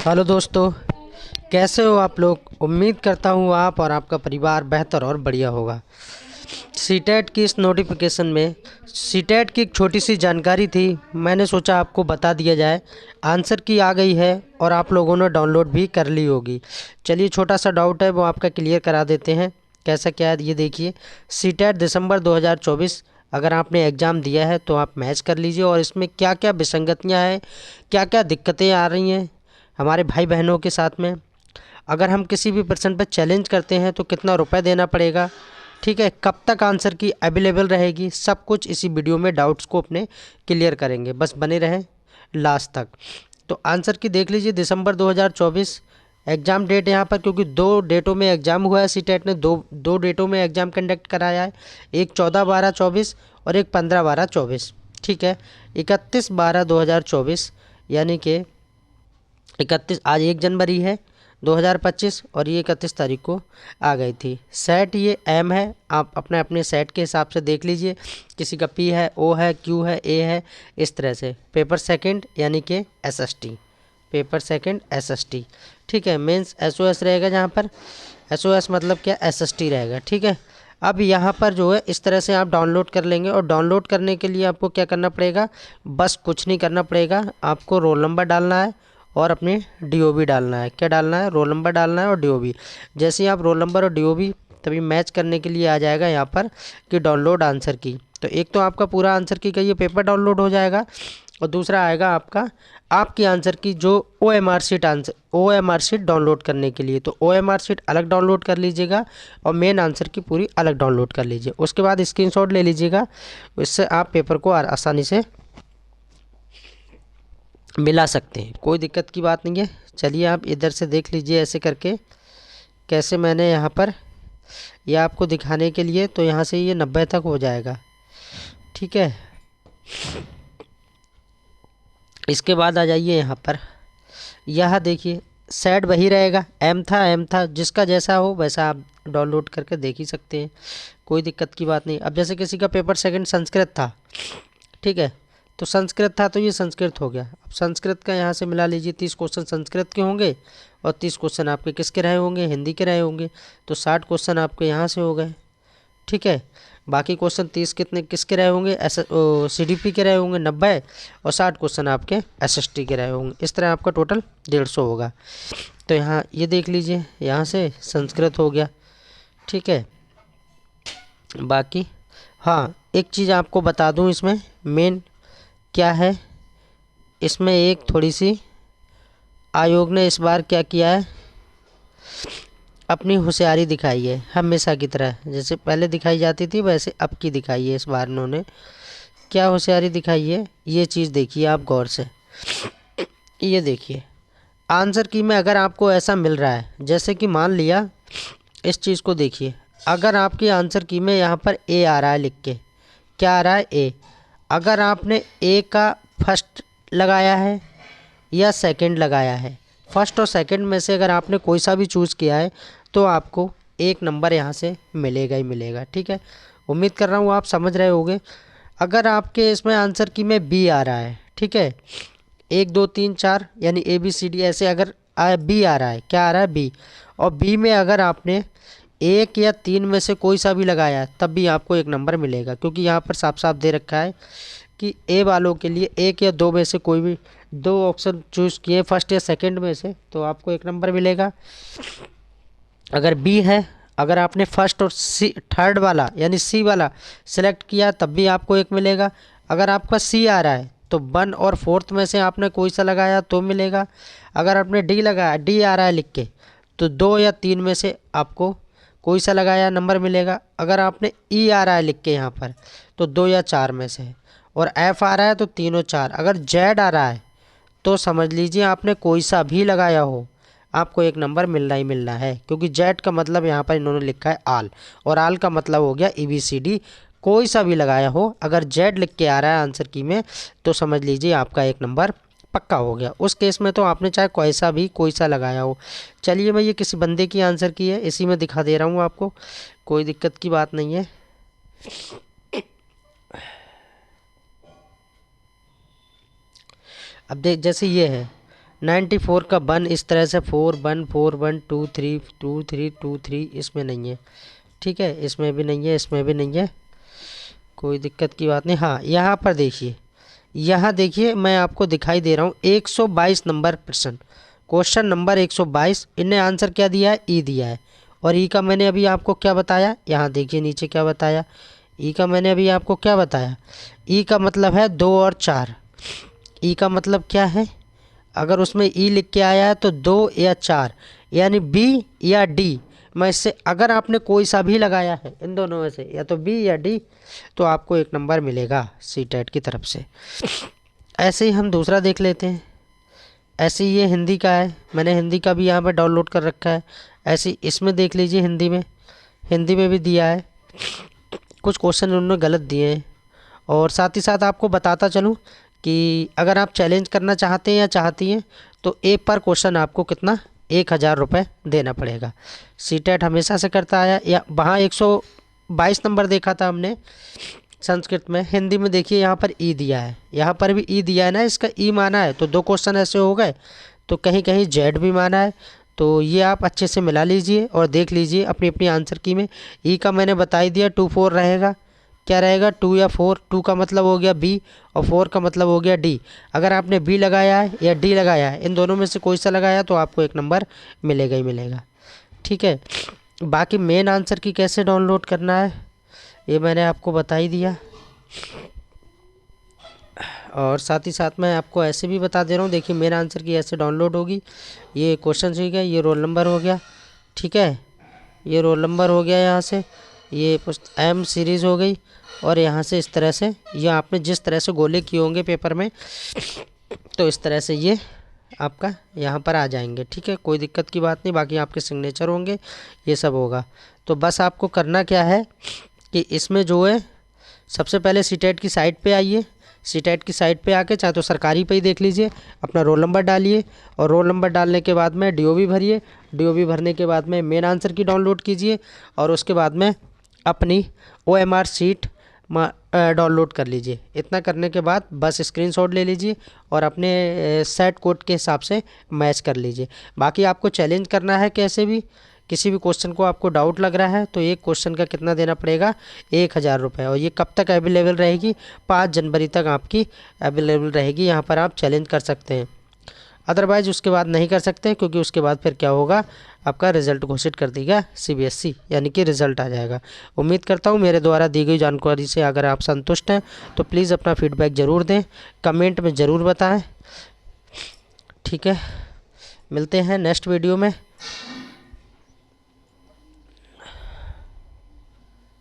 Hello दोस्तों, कैसे हो आप लोग। उम्मीद करता हूँ आप और आपका परिवार बेहतर और बढ़िया होगा। सीटेट की इस नोटिफिकेशन में सीटेट की एक छोटी सी जानकारी थी, मैंने सोचा आपको बता दिया जाए। आंसर की आ गई है और आप लोगों ने डाउनलोड भी कर ली होगी। चलिए, छोटा सा डाउट है वो आपका क्लियर करा देते हैं। कैसा क्या है ये देखिए। सीटेट दिसंबर 2024 अगर आपने एग्ज़ाम दिया है तो आप मैच कर लीजिए, और इसमें क्या क्या विसंगतियाँ हैं, क्या क्या दिक्कतें आ रही हैं हमारे भाई बहनों के साथ में। अगर हम किसी भी पर्सन पर चैलेंज करते हैं तो कितना रुपए देना पड़ेगा, ठीक है, कब तक आंसर की अवेलेबल रहेगी, सब कुछ इसी वीडियो में डाउट्स को अपने क्लियर करेंगे। बस बने रहें लास्ट तक। तो आंसर की देख लीजिए, दिसंबर 2024 एग्ज़ाम डेट यहाँ पर, क्योंकि दो डेटों में एग्ज़ाम हुआ है। सीटेट ने दो दो डेटों में एग्ज़ाम कंडक्ट कराया है, एक 14/12/24 और एक 15/12/24। ठीक है, 31/12/2024 यानी कि 31, आज 1 जनवरी है 2025 और ये 31 तारीख को आ गई थी। सेट ये एम है, आप अपने अपने सेट के हिसाब से देख लीजिए। किसी का पी है, ओ है, क्यू है, ए है, इस तरह से। पेपर सेकंड यानी कि एसएसटी, पेपर सेकंड एसएसटी। ठीक है, मेंस एसओएस रहेगा जहाँ पर। एसओएस मतलब क्या, एसएसटी रहेगा। ठीक है, अब यहाँ पर जो है इस तरह से आप डाउनलोड कर लेंगे, और डाउनलोड करने के लिए आपको क्या करना पड़ेगा, बस कुछ नहीं करना पड़ेगा। आपको रोल नंबर डालना है और अपने डीओबी डालना है। क्या डालना है, रोल नंबर डालना है और डीओबी। जैसे ही आप रोल नंबर और डीओबी तभी मैच करने के लिए आ जाएगा यहाँ पर कि डाउनलोड आंसर की। तो एक तो आपका पूरा आंसर की का ये पेपर डाउनलोड हो जाएगा, और दूसरा आएगा आपका आपकी आंसर की जो OMR sheet, answer OMR sheet download करने के लिए। तो ओएमआर शीट अलग डाउनलोड कर लीजिएगा और मेन आंसर की पूरी अलग डाउनलोड कर लीजिए। उसके बाद स्क्रीनशॉट ले लीजिएगा, इससे आप पेपर को आसानी से मिला सकते हैं, कोई दिक्कत की बात नहीं है। चलिए, आप इधर से देख लीजिए ऐसे करके, कैसे मैंने यहाँ पर ये आपको दिखाने के लिए। तो यहाँ से ये 90 तक हो जाएगा। ठीक है, इसके बाद आ जाइए यहाँ पर, यह देखिए सेट वही रहेगा, एम था, जिसका जैसा हो वैसा आप डाउनलोड करके देख ही सकते हैं, कोई दिक्कत की बात नहीं। अब जैसे किसी का पेपर सेकंड संस्कृत था, ठीक है, तो संस्कृत था तो ये संस्कृत हो गया। अब संस्कृत का यहाँ से मिला लीजिए, 30 क्वेश्चन संस्कृत के होंगे और 30 क्वेश्चन आपके किसके रहे होंगे, हिंदी के रहे होंगे। तो 60 क्वेश्चन आपके यहाँ से हो गए। ठीक है, बाकी क्वेश्चन 30 कितने किसके रहे होंगे, सीडीपी के रहे होंगे 90, और 60 क्वेश्चन आपके एसएसटी के रहे होंगे। इस तरह आपका टोटल 150 होगा। तो यहाँ ये देख लीजिए, यहाँ से संस्कृत हो गया। ठीक है, बाकी हाँ, एक चीज़ आपको बता दूँ इसमें मेन क्या है। इसमें एक थोड़ी सी आयोग ने इस बार क्या किया है, अपनी होशियारी दिखाई है। हमेशा की तरह जैसे पहले दिखाई जाती थी वैसे अब की दिखाई है। इस बार उन्होंने क्या होशियारी दिखाई है, ये चीज़ देखिए आप गौर से। ये देखिए, आंसर की में अगर आपको ऐसा मिल रहा है, जैसे कि मान लिया, इस चीज़ को देखिए, अगर आपकी आंसर की में यहाँ पर ए आ रहा है लिख के, क्या आ रहा है, ए। अगर आपने ए का फर्स्ट लगाया है या सेकंड लगाया है, फर्स्ट और सेकंड में से अगर आपने कोई सा भी चूज़ किया है तो आपको 1 नंबर यहाँ से मिलेगा ही मिलेगा। ठीक है, उम्मीद कर रहा हूँ आप समझ रहे होंगे। अगर आपके इसमें आंसर की में बी आ रहा है, ठीक है, 1 2 3 4 यानी ए बी सी डी ऐसे, अगर बी आ रहा है, क्या आ रहा है, बी, और बी में अगर आपने 1 या 3 में से कोई सा भी लगाया तब भी आपको 1 नंबर मिलेगा, क्योंकि यहाँ पर साफ साफ दे रखा है कि ए वालों के लिए 1 या 2 में से कोई भी 2 ऑप्शन चूज़ किए फर्स्ट या सेकंड में से तो आपको 1 नंबर मिलेगा। अगर बी है, अगर आपने फर्स्ट और सी थर्ड वाला यानी सी वाला सेलेक्ट किया तब भी आपको 1 मिलेगा। अगर आपका सी आ रहा है तो 1 और 4th में से आपने कोई सा लगाया तो मिलेगा। अगर आपने डी लगाया, डी आ रहा है लिख के, तो 2 या 3 में से आपको कोई सा लगाया नंबर मिलेगा। अगर आपने ई आ रहा है लिख के यहाँ पर तो 2 या 4 में से, और एफ आ रहा है तो 3 और 4। अगर जेड आ रहा है तो समझ लीजिए आपने कोई सा भी लगाया हो आपको 1 नंबर मिलना ही मिलना है, क्योंकि जेड का मतलब यहाँ पर इन्होंने लिखा है आल, और आल का मतलब हो गया EBCD। कोई सा भी लगाया हो, अगर जेड लिख के आ रहा है आंसर की में तो समझ लीजिए आपका 1 नंबर पक्का हो गया। उस केस में तो आपने चाहे कैसा भी कोई सा लगाया हो। चलिए, मैं ये किसी बंदे की आंसर की है, इसी में दिखा दे रहा हूँ आपको, कोई दिक्कत की बात नहीं है। अब देख, जैसे ये है 94 का 1 इस तरह से 4 1 4 1 2 3 2 3 2 3 इसमें नहीं है, ठीक है, इसमें भी नहीं है, इसमें भी नहीं है, कोई दिक्कत की बात नहीं। हाँ यहाँ पर देखिए, यहाँ देखिए मैं आपको दिखाई दे रहा हूँ 122 नंबर प्रश्न, क्वेश्चन नंबर 122। इनने आंसर क्या दिया है, ई दिया है। और ई का मैंने अभी आपको क्या बताया, यहाँ देखिए नीचे क्या बताया, ई का मैंने अभी आपको क्या बताया, ई का मतलब है 2 और 4। ई का मतलब क्या है, अगर उसमें ई लिख के आया है तो 2 या 4, यानी बी या डी में से अगर आपने कोई सा भी लगाया है इन दोनों में से, या तो बी या डी, तो आपको 1 नंबर मिलेगा सीटेट की तरफ से। ऐसे ही हम दूसरा देख लेते हैं। ऐसे ही ये हिंदी का है, मैंने हिंदी का भी यहाँ पर डाउनलोड कर रखा है। ऐसे ही इसमें देख लीजिए, हिंदी में भी दिया है, कुछ क्वेश्चन उन्होंने गलत दिए हैं। और साथ ही साथ आपको बताता चलूँ कि अगर आप चैलेंज करना चाहते हैं या चाहती हैं तो ए पर क्वेश्चन आपको कितना, 1000 रुपये देना पड़ेगा। सीटेट हमेशा से करता आया, या वहाँ 122 नंबर देखा था हमने संस्कृत में। हिंदी में देखिए यहाँ पर ई दिया है, यहाँ पर भी ई दिया है ना, इसका ई माना है, तो 2 क्वेश्चन ऐसे हो गए। तो कहीं कहीं जेड भी माना है, तो ये आप अच्छे से मिला लीजिए और देख लीजिए अपनी अपनी आंसर की में। ई का मैंने बता ही दिया, 2 4 रहेगा, क्या रहेगा 2 या 4, 2 का मतलब हो गया बी और 4 का मतलब हो गया डी। अगर आपने बी लगाया है या डी लगाया है, इन दोनों में से कोई सा लगाया तो आपको 1 नंबर मिलेगा ही मिलेगा, ठीक है। बाकी मेन आंसर की कैसे डाउनलोड करना है ये मैंने आपको बता ही दिया। और साथ ही साथ मैं आपको ऐसे भी बता दे रहा हूँ, देखिए मेन आंसर की ऐसे डाउनलोड होगी। ये क्वेश्चन हो गया, ये रोल नंबर हो गया, ठीक है, ये रोल नंबर हो गया, यहाँ से ये एम सीरीज़ हो गई, और यहाँ से इस तरह से ये आपने जिस तरह से गोले किए होंगे पेपर में, तो इस तरह से ये आपका यहाँ पर आ जाएंगे, ठीक है, कोई दिक्कत की बात नहीं। बाकी आपके सिग्नेचर होंगे, ये सब होगा। तो बस आपको करना क्या है कि इसमें जो है सबसे पहले सीटेट की साइट पे आइए, सीटेट की साइट पे आके चाहे तो सरकारी पे ही देख लीजिए, अपना रोल नंबर डालिए, और रोल नंबर डालने के बाद में डीओबी भरिए, डीओबी भरने के बाद में मेन आंसर की डाउनलोड कीजिए, और उसके बाद में अपनी ओएमआर सीट डाउनलोड कर लीजिए। इतना करने के बाद बस स्क्रीनशॉट ले लीजिए और अपने सेट कोड के हिसाब से मैच कर लीजिए। बाकी आपको चैलेंज करना है, कैसे भी किसी भी क्वेश्चन को आपको डाउट लग रहा है तो एक क्वेश्चन का कितना देना पड़ेगा, 1000 रुपये। और ये कब तक अवेलेबल रहेगी, 5 जनवरी तक आपकी अवेलेबल रहेगी, यहाँ पर आप चैलेंज कर सकते हैं। अदरवाइज़ उसके बाद नहीं कर सकते, क्योंकि उसके बाद फिर क्या होगा, आपका रिज़ल्ट घोषित कर देगा सीबीएसई, यानी कि रिज़ल्ट आ जाएगा। उम्मीद करता हूँ मेरे द्वारा दी गई जानकारी से अगर आप संतुष्ट हैं तो प्लीज़ अपना फीडबैक ज़रूर दें, कमेंट में ज़रूर बताएं, ठीक है। मिलते हैं नेक्स्ट वीडियो में।